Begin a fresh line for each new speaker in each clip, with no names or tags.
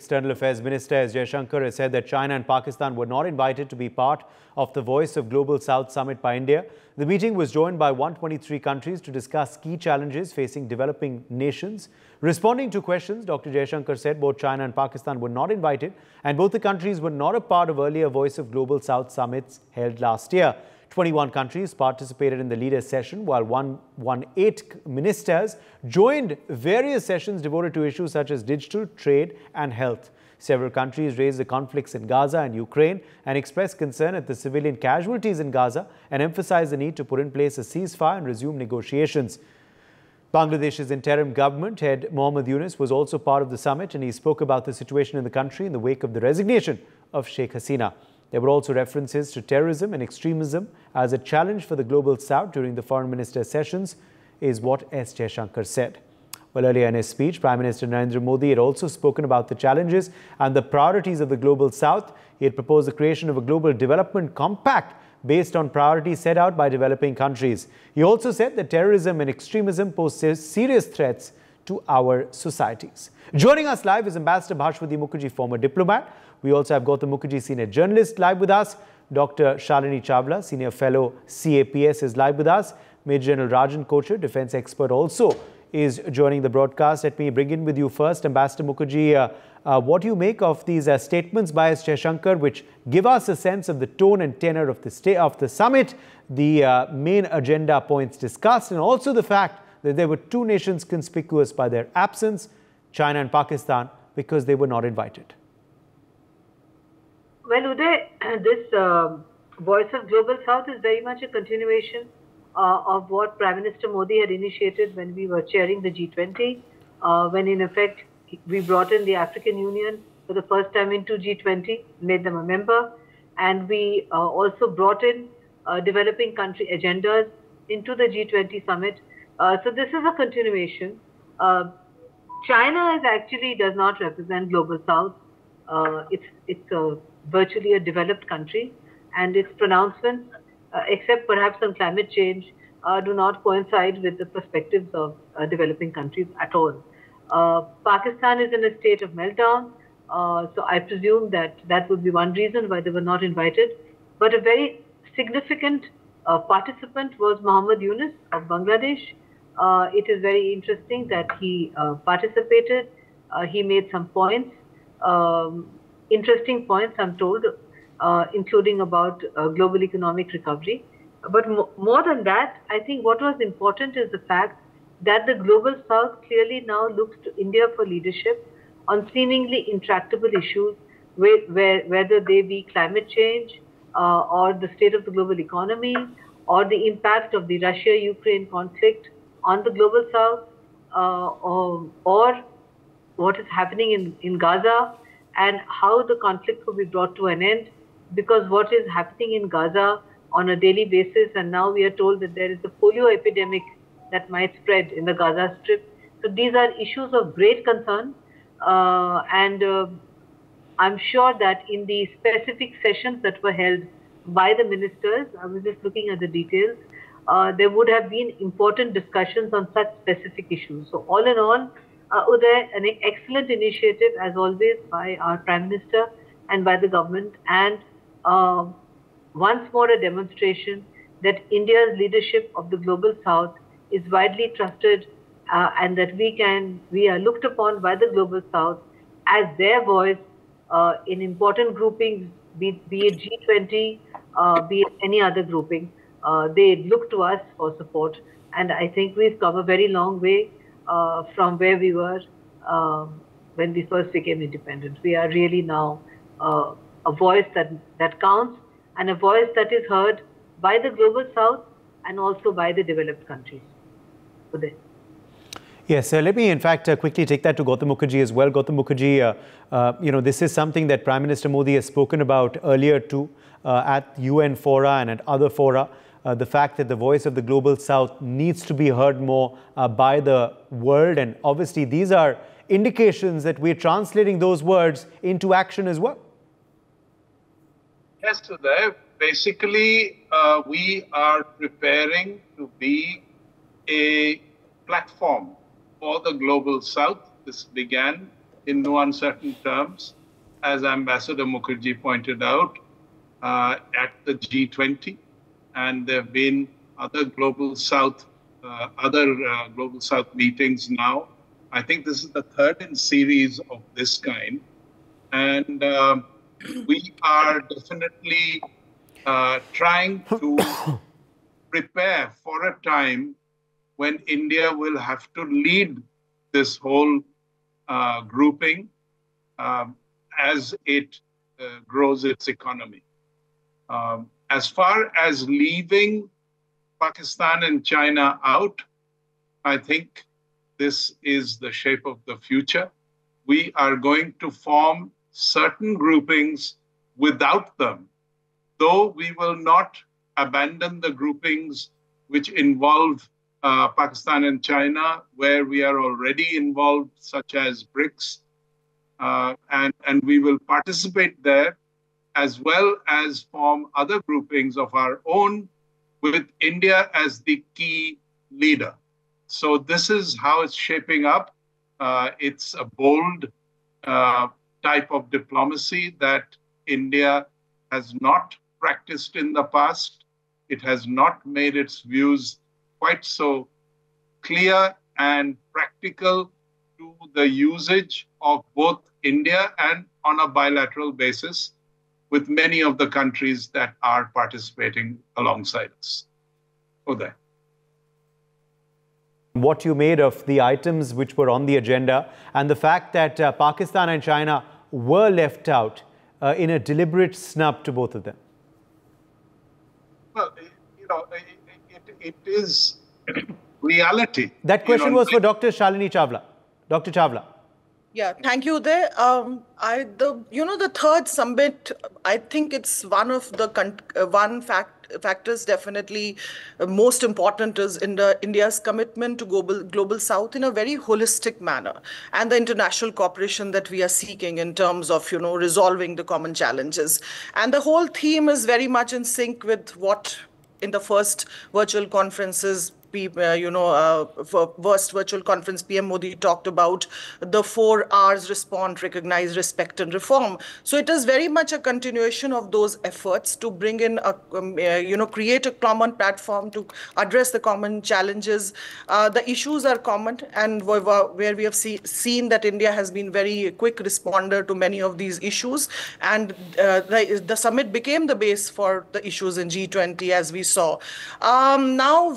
External Affairs Minister S. Jaishankar has said that China and Pakistan were not invited to be part of the Voice of Global South Summit by India. The meeting was joined by 123 countries to discuss key challenges facing developing nations. Responding to questions, Dr. Jaishankar said both China and Pakistan were not invited and both the countries were not a part of earlier Voice of Global South summits held last year. 21 countries participated in the leaders' session, while 118 ministers joined various sessions devoted to issues such as digital, trade and health. Several countries raised the conflicts in Gaza and Ukraine and expressed concern at the civilian casualties in Gaza and emphasized the need to put in place a ceasefire and resume negotiations. Bangladesh's interim government head Mohammad Yunus was also part of the summit, and he spoke about the situation in the country in the wake of the resignation of Sheikh Hasina. There were also references to terrorism and extremism as a challenge for the Global South during the foreign minister sessions, is what S. Jaishankar said. Well, earlier in his speech, Prime Minister Narendra Modi had also spoken about the challenges and the priorities of the Global South. He had proposed the creation of a global development compact based on priorities set out by developing countries. He also said that terrorism and extremism pose serious threats to our societies. Joining us live is Ambassador Bhashwati Mukherjee, former diplomat. We also have Gautam Mukherjee, senior journalist, live with us. Dr. Shalini Chawla, senior fellow CAPS, is live with us. Major General Rajan Kochhar, defense expert, also is joining the broadcast. Let me begin with you first, Ambassador Mukherjee. What do you make of these statements by S. Jaishankar, which give us a sense of the tone and tenor of the summit, the main agenda points discussed, and also the fact that there were two nations conspicuous by their absence, China and Pakistan, because they were not invited?
Well, Uday, this Voice of Global South is very much a continuation of what Prime Minister Modi had initiated when we were chairing the G20, when in effect we brought in the African Union for the first time into G20, made them a member, and we also brought in developing country agendas into the G20 summit. So this is a continuation. China actually does not represent Global South. It's virtually a developed country, and its pronouncements, except perhaps on climate change, do not coincide with the perspectives of developing countries at all. Pakistan is in a state of meltdown, so I presume that would be one reason why they were not invited. But a very significant participant was Mohammad Yunus of Bangladesh. It is very interesting that he participated. He made some points, interesting points, I'm told, including about global economic recovery. But more than that, I think what was important is the fact that the Global South clearly now looks to India for leadership on seemingly intractable issues, whether they be climate change or the state of the global economy or the impact of the Russia-Ukraine conflict on the Global South, or what is happening in Gaza and how the conflict will be brought to an end. Because what is happening in Gaza on a daily basis, and now we are told that there is a polio epidemic that might spread in the Gaza Strip. So these are issues of great concern, and I'm sure that in the specific sessions that were held by the ministers, I was just looking at the details, there would have been important discussions on such specific issues. So all in all, Uday, an excellent initiative as always by our Prime Minister and by the government, and once more a demonstration that India's leadership of the Global South is widely trusted, and that we are looked upon by the Global South as their voice in important groupings, be it G20, be it any other grouping. They look to us for support, and I think we've come a very long way from where we were when we first became independent. We are really now a voice that counts, and a voice that is heard by the Global South and also by the developed countries.
Yes, let me in fact quickly take that to Gautam Mukherjee as well. Gautam Mukherjee, this is something that Prime Minister Modi has spoken about earlier too, at UN fora and at other fora. The fact that the voice of the Global South needs to be heard more by the world, and obviously these are indications that we're translating those words into action as well.
Yes, so there, basically we are preparing to be a platform for the Global South. This began in no uncertain terms, as Ambassador Mukherjee pointed out, at the G20, and there have been other global South meetings now. I think this is the third in series of this kind, and we are definitely trying to prepare for a time when India will have to lead this whole grouping as it grows its economy. As far as leaving Pakistan and China out, I think this is the shape of the future. We are going to form certain groupings without them, though we will not abandon the groupings which involve Pakistan and China, where we are already involved, such as BRICS, and we will participate there, as well as form other groupings of our own with India as the key leader. So this is how it's shaping up. It's a bold type of diplomacy that India has not practiced in the past. It has not made its views quite so clear and practical to the usage of both India and on a bilateral basis with many of the countries that are participating alongside us. Uday.
What you made of the items which were on the agenda and the fact that Pakistan and China were left out in a deliberate snub to both of them?
Well, it is reality.
That question was for Dr. Shalini Chawla. Dr. Chawla.
Yeah, thank you. The third summit, I think it's one of the factors definitely most important is India's commitment to global South in a very holistic manner, and the international cooperation that we are seeking in terms of resolving the common challenges. And the whole theme is very much in sync with what in the first virtual conferences first virtual conference, PM Modi talked about the 4 R's: respond, recognize, respect, and reform. So it is very much a continuation of those efforts to bring in create a common platform to address the common challenges. The issues are common, and where we have seen that India has been very quick responder to many of these issues, and the summit became the base for the issues in G20, as we saw. Now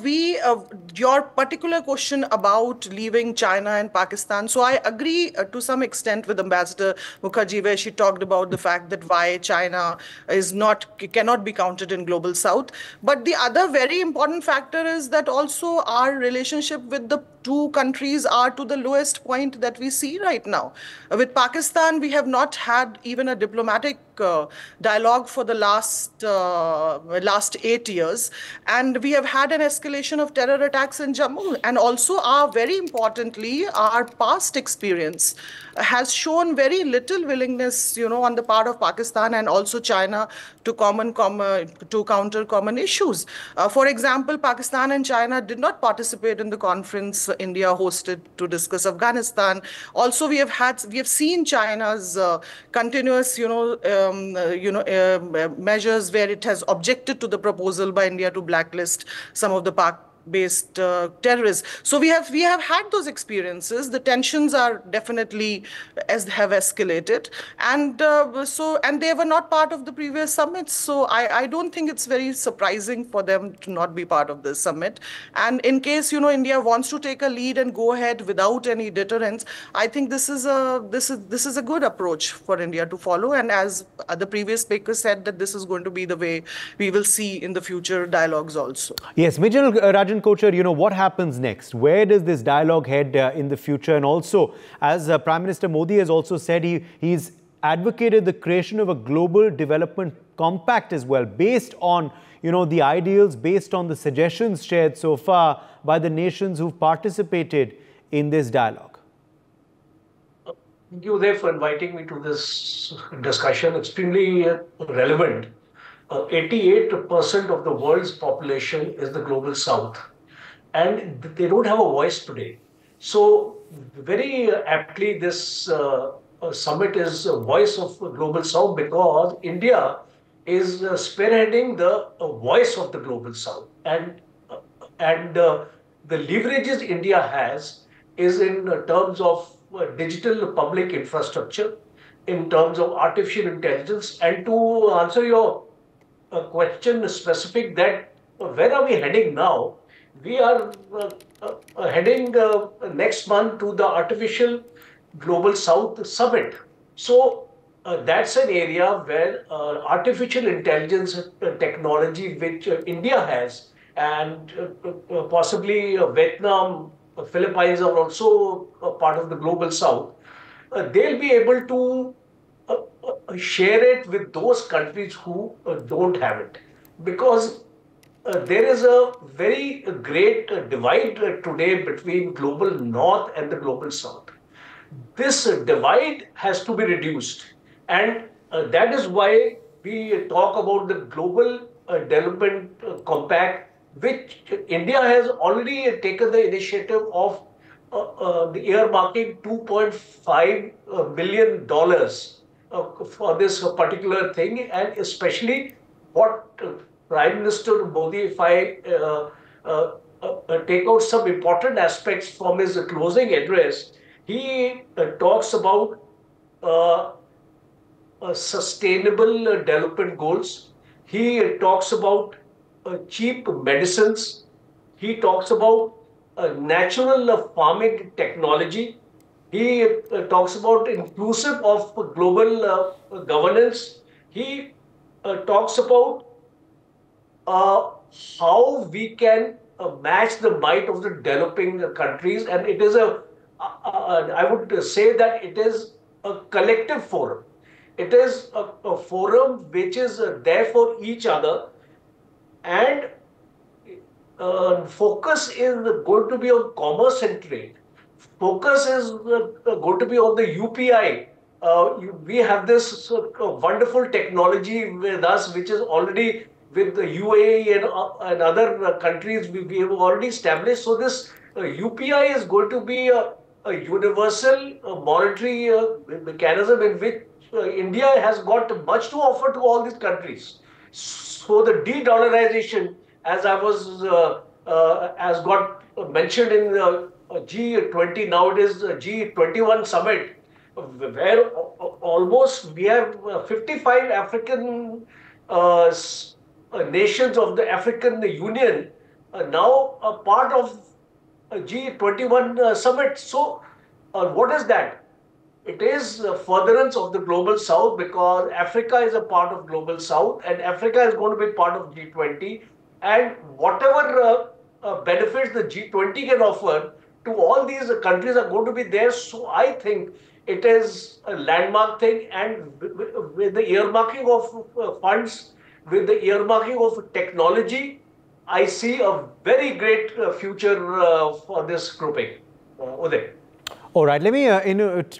your particular question about leaving China and Pakistan. So I agree to some extent with Ambassador Mukherjee, where she talked about the fact that why China cannot be counted in global South. But the other very important factor is that also our relationship with the two countries are to the lowest point that we see right now. With Pakistan, we have not had even a diplomatic dialogue for the last 8 years, and we have had an escalation of terror attacks in Jammu. And also, very importantly, our past experience has shown very little willingness, on the part of Pakistan and also China to counter common issues. For example, Pakistan and China did not participate in the conference India hosted to discuss Afghanistan. Also, we have seen China's continuous, measures where it has objected to the proposal by India to blacklist some of the Pak-based terrorists. So we have had those experiences. The tensions are definitely have escalated, and they were not part of the previous summits. So I don't think it's very surprising for them to not be part of this summit. And in case India wants to take a lead and go ahead without any deterrence, I think this is a good approach for India to follow. And as the previous speaker said, that this is going to be the way we will see in the future dialogues also.
Yes, Major Rajan Kochar, what happens next? Where does this dialogue head in the future? And also, as Prime Minister Modi has also said, he's advocated the creation of a global development compact as well, based on the ideals, based on the suggestions shared so far by the nations who've participated in this dialogue.
Thank you, Uday, for inviting me to this discussion. Extremely relevant. 88% of the world's population is the global South, and they don't have a voice today. So very aptly, this summit is a voice of global south because India is spearheading the voice of the global south, and the leverages India has is in terms of digital public infrastructure, in terms of artificial intelligence, and to answer your question specific that where are we heading now? We are heading next month to the Artificial Global South Summit. So that's an area where artificial intelligence technology, which India has, and possibly Vietnam, Philippines are also a part of the Global South. They'll be able to share it with those countries who don't have it. Because there is a very great divide today between global north and the global south. This divide has to be reduced. And that is why we talk about the Global Development Compact, which India has already taken the initiative of the earmarking $2.5 billion for this particular thing, and especially what Prime Minister Modi, if I take out some important aspects from his closing address, he talks about sustainable development goals. He talks about cheap medicines. He talks about natural farming technology. He talks about inclusive of global governance. He talks about how we can match the might of the developing countries, and it is I would say that it is a collective forum. It is a forum which is there for each other, and focus is going to be on commerce and trade. Focus is going to be on the UPI. We have this wonderful technology with us, which is already with the UAE and other countries we have already established. So this UPI is going to be a universal monetary mechanism in which India has got much to offer to all these countries. So the de-dollarization, as I was as got mentioned in the G20, now it is G21 summit, where almost we have 55 African nations of the African Union now a part of G21 summit. So what is that? It is furtherance of the Global South, because Africa is a part of Global South and Africa is going to be part of G20. And whatever benefits the G20 can offer to all these countries are going to be there. So I think it is a landmark thing, and with the earmarking of funds, with the earmarking of technology, I see a very great future for this grouping. Uday.
All right, let me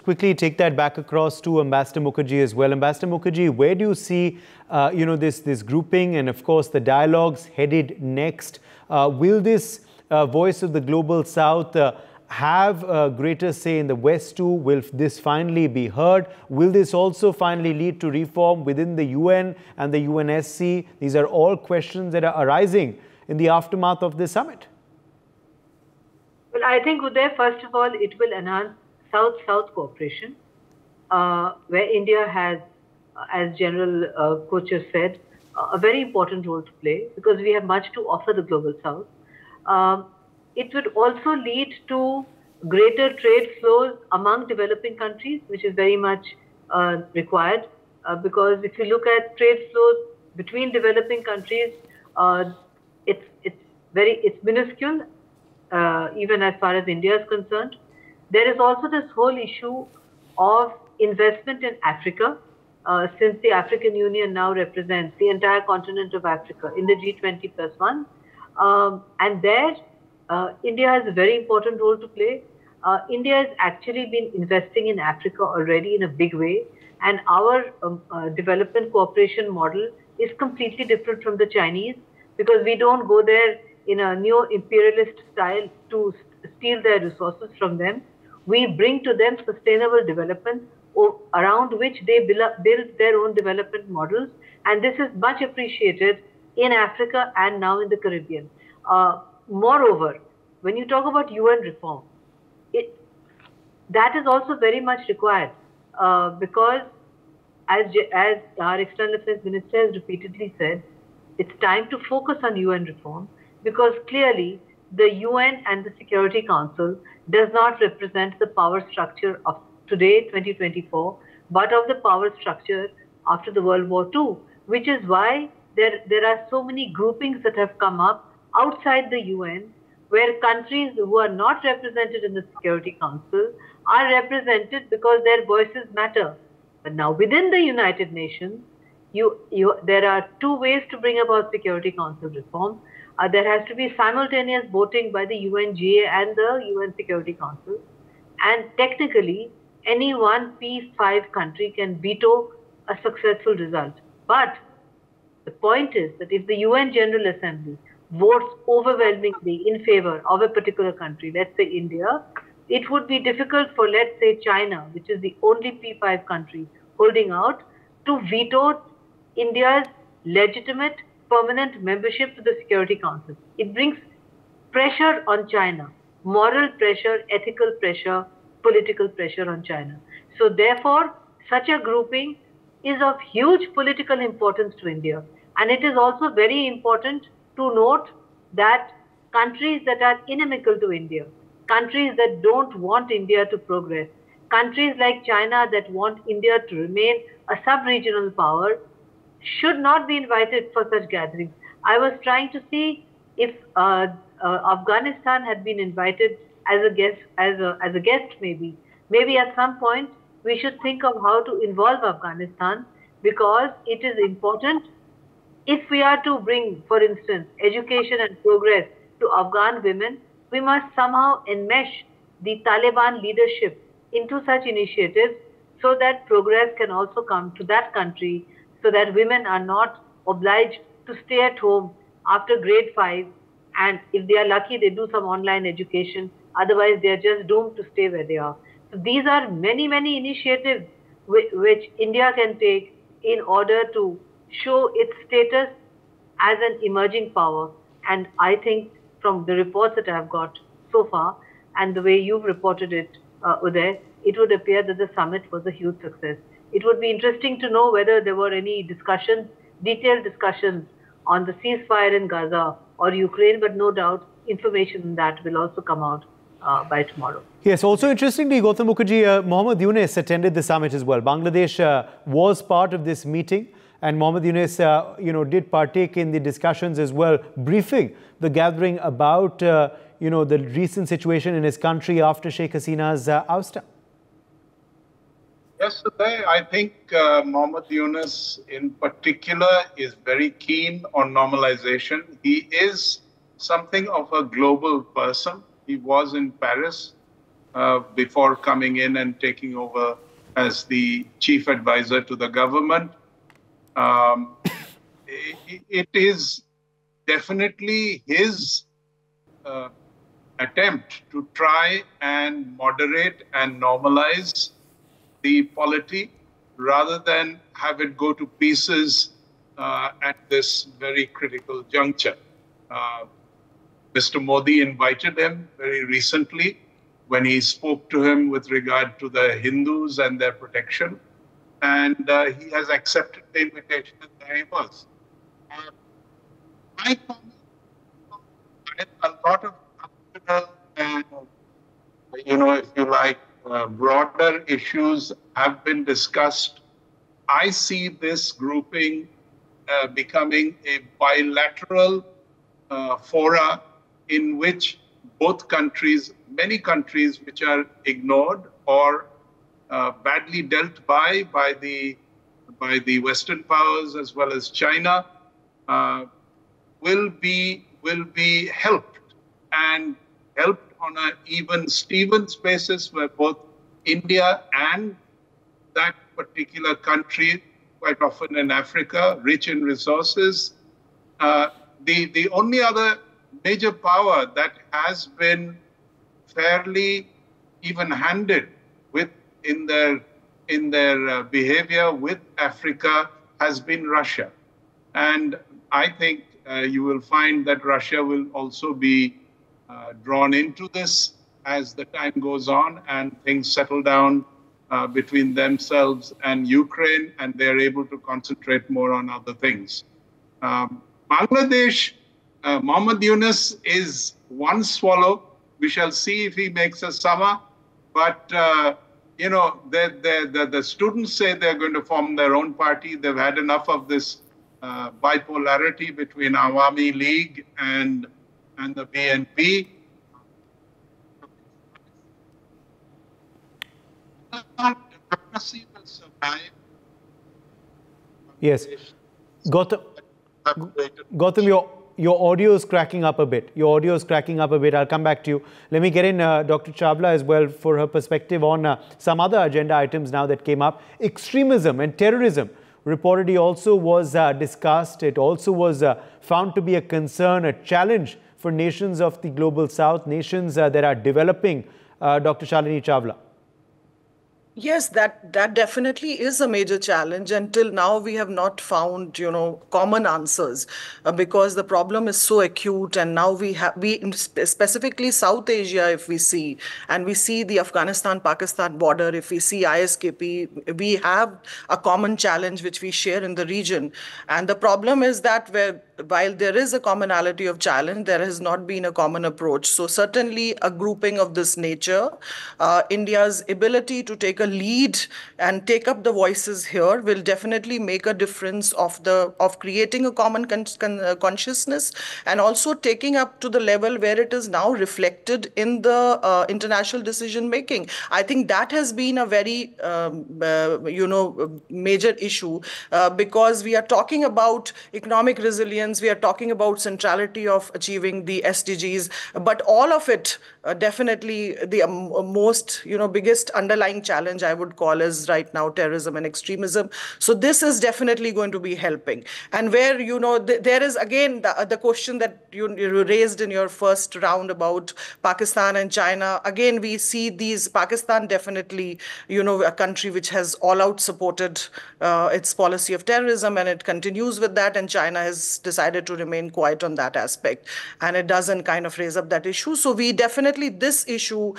quickly take that back across to Ambassador Mukherjee as well. Ambassador Mukherjee, where do you see this grouping and of course the dialogues headed next? Will this voice of the Global South have a greater say in the West too? Will this finally be heard? Will this also finally lead to reform within the UN and the UNSC? These are all questions that are arising in the aftermath of this summit.
Well, I think, Uday, first of all, it will enhance South-South cooperation, where India has, as General Kocher said, a very important role to play, because we have much to offer the Global South. It would also lead to greater trade flows among developing countries, which is very much required, because if you look at trade flows between developing countries, it's minuscule. Even as far as India is concerned. There is also this whole issue of investment in Africa, since the African Union now represents the entire continent of Africa in the G20+1. And there, India has a very important role to play. India has actually been investing in Africa already in a big way, and our development cooperation model is completely different from the Chinese, because we don't go there in a neo-imperialist style to steal their resources from them. we bring to them sustainable development around which they build their own development models. And this is much appreciated in Africa and now in the Caribbean. Moreover, when you talk about UN reform, that is also very much required because as our External Affairs Minister has repeatedly said, it's time to focus on UN reform because clearly the UN and the Security Council does not represent the power structure of today, 2024, but of the power structure after the World War II, which is why there are so many groupings that have come up outside the UN where countries who are not represented in the Security Council are represented because their voices matter. But now within the United Nations, there are two ways to bring about Security Council reform. There has to be simultaneous voting by the UNGA and the UN Security Council. And technically, any one P5 country can veto a successful result. But the point is that if the UN General Assembly votes overwhelmingly in favor of a particular country, let's say India, it would be difficult for, let's say, China, which is the only P5 country holding out, to veto India's legitimate permanent membership to the Security Council. It brings pressure on China, moral pressure, ethical pressure, political pressure on China. So therefore, such a grouping is of huge political importance to India. And it is also very important to note that countries that are inimical to India, countries that don't want India to progress, countries like China that want India to remain a sub-regional power, should not be invited for such gatherings. I was trying to see if Afghanistan had been invited as a guest, maybe at some point we should think of how to involve Afghanistan, because it is important if we are to bring, for instance, education and progress to Afghan women. We must somehow enmesh the Taliban leadership into such initiatives so that progress can also come to that country, so that women are not obliged to stay at home after grade 5, and if they are lucky they do some online education, otherwise they are just doomed to stay where they are. So these are many initiatives which India can take in order to show its status as an emerging power. And I think from the reports that I have got so far and the way you've reported it, Uday, it would appear that the summit was a huge success. It would be interesting to know whether there were any discussions, detailed discussions on the ceasefire in Gaza or Ukraine, but no doubt information on that will also come out by tomorrow.
Yes, also interestingly, Gautam Mukherjee, Mohammad Yunus attended the summit as well. Bangladesh was part of this meeting, and Mohammad Yunus, did partake in the discussions as well, briefing the gathering about, the recent situation in his country after Sheikh Hasina's ouster.
Yes, I think Mohammad Yunus in particular is very keen on normalization. He is something of a global person. He was in Paris before coming in and taking over as the chief advisor to the government. It is definitely his attempt to try and moderate and normalize the polity rather than have it go to pieces at this very critical juncture. Mr. Modi invited him very recently when he spoke to him with regard to the Hindus and their protection, and he has accepted the invitation, and there he was. My comment, a lot of and if you like, broader issues have been discussed. I see this grouping becoming a bilateral fora in which both countries, many countries which are ignored or badly dealt by the Western powers as well as China, will be helped, and helped on an even Stevens basis, where both India and that particular country, quite often in Africa, rich in resources. The only other major power that has been fairly even-handed with in their behavior with Africa has been Russia. And I think you will find that Russia will also be drawn into this as the time goes on and things settle down between themselves and Ukraine, and they're able to concentrate more on other things. Bangladesh, Mohammed Yunus is one swallow. We shall see if he makes a summer. But, you know, the students say they're going to form their own party. They've had enough of this bipolarity between Awami League and the BNP. Democracy will survive.
Yes. Gautam, your audio is cracking up a bit. I'll come back to you. Let me get in Dr. Chawla as well for her perspective on some other agenda items now that came up. Extremism and terrorism reportedly also was discussed. It also was found to be a concern, a challenge for nations of the global south, nations that are developing. Dr. Shalini Chawla.
Yes, that definitely is a major challenge. Until now, we have not found, common answers because the problem is so acute. And now we specifically South Asia, if we see, and we see the Afghanistan-Pakistan border, if we see ISKP, we have a common challenge which we share in the region. And the problem is that while there is a commonality of challenge, there has not been a common approach. So certainly a grouping of this nature, India's ability to take a lead and take up the voices here will definitely make a difference of creating a common consciousness and also taking up to the level where it is now reflected in the international decision making. I think that has been a very major issue because we are talking about economic resilience, we are talking about centrality of achieving the SDGs, but all of it definitely the most biggest underlying challenge I would call is right now terrorism and extremism. So this is definitely going to be helping. And where there is again the question that you raised in your first round about Pakistan and China. Again, we see Pakistan definitely a country which has all out supported its policy of terrorism, and it continues with that. And China has decided to remain quiet on that aspect, and it doesn't kind of raise up that issue. So we definitely this issue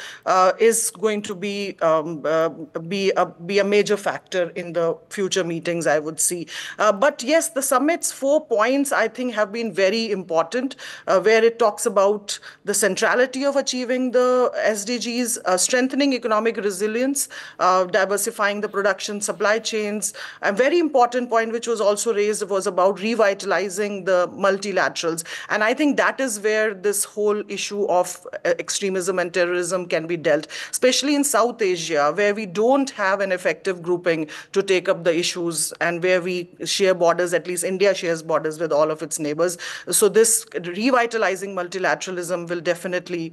is going to be a major factor in the future meetings, I would see. But yes, the summit's 4 points, I think, have been very important, where it talks about the centrality of achieving the SDGs, strengthening economic resilience, diversifying the production supply chains. A very important point which was also raised was about revitalizing the multilaterals. And I think that is where this whole issue of extremism and terrorism can be dealt, especially in South Asia, where we don't have an effective grouping to take up the issues and where we share borders, at least India shares borders with all of its neighbors. So this revitalizing multilateralism will definitely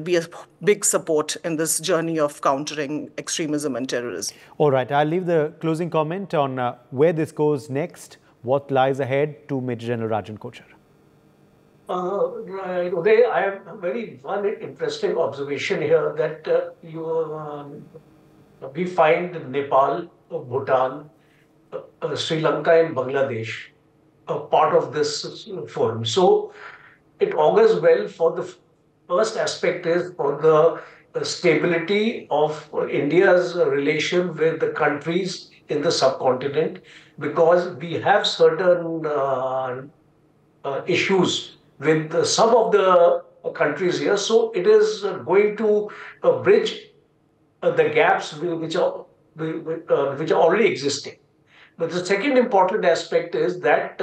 be a big support in this journey of countering extremism and terrorism.
All right, I'll leave the closing comment on where this goes next, what lies ahead, to Major General Rajan Kochar.
Right, Uday, I have one interesting observation here that we find Nepal, Bhutan, Sri Lanka and Bangladesh part of this forum. So it augurs well for the first aspect is for the stability of India's relation with the countries in the subcontinent, because we have certain issues with some of the countries here. So it is going to bridge the gaps which are already existing. But the second important aspect is that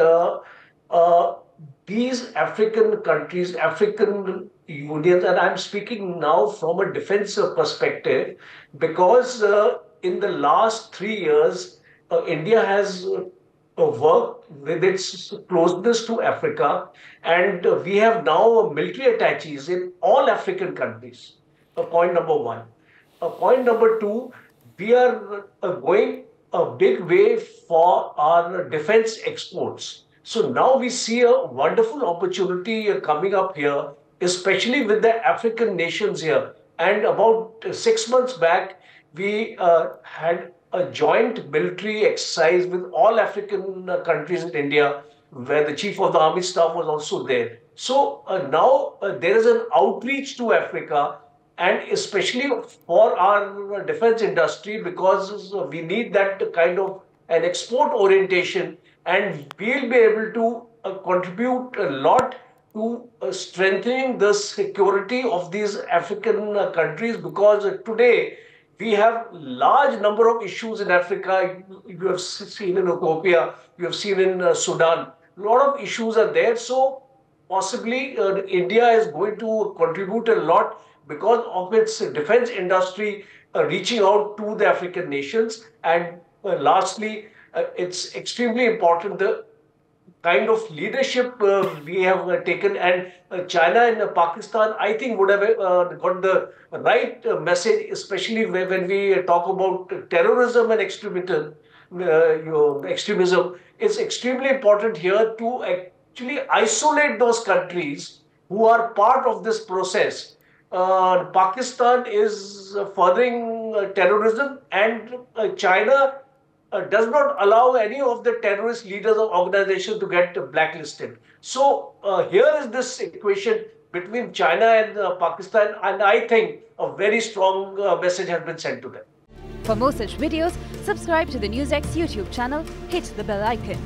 these African countries, African unions, and I'm speaking now from a defensive perspective, because in the last 3 years, India has worked with its closeness to Africa, and we have now military attaches in all African countries. Point number one. Point number two, we are going a big way for our defense exports. So now we see a wonderful opportunity coming up here, especially with the African nations here. And about 6 months back, we had a joint military exercise with all African countries in India, where the Chief of the Army Staff was also there. So now there is an outreach to Africa, and especially for our defense industry, because we need that kind of an export orientation, and we'll be able to contribute a lot to strengthening the security of these African countries, because today we have large number of issues in Africa. You have seen in Ethiopia, you have seen in Sudan. A lot of issues are there. So possibly India is going to contribute a lot because of its defense industry reaching out to the African nations. And lastly, it's extremely important the kind of leadership we have taken, and China and Pakistan, I think, would have got the right message, especially when we talk about terrorism and extremism. Extremism, it's extremely important here to actually isolate those countries who are part of this process. Pakistan is furthering terrorism, and China does not allow any of the terrorist leaders or organizations to get blacklisted. So here is this equation between China and Pakistan, and I think a very strong message has been sent to them.
For more such videos, subscribe to the NewsX YouTube channel, hit the bell icon.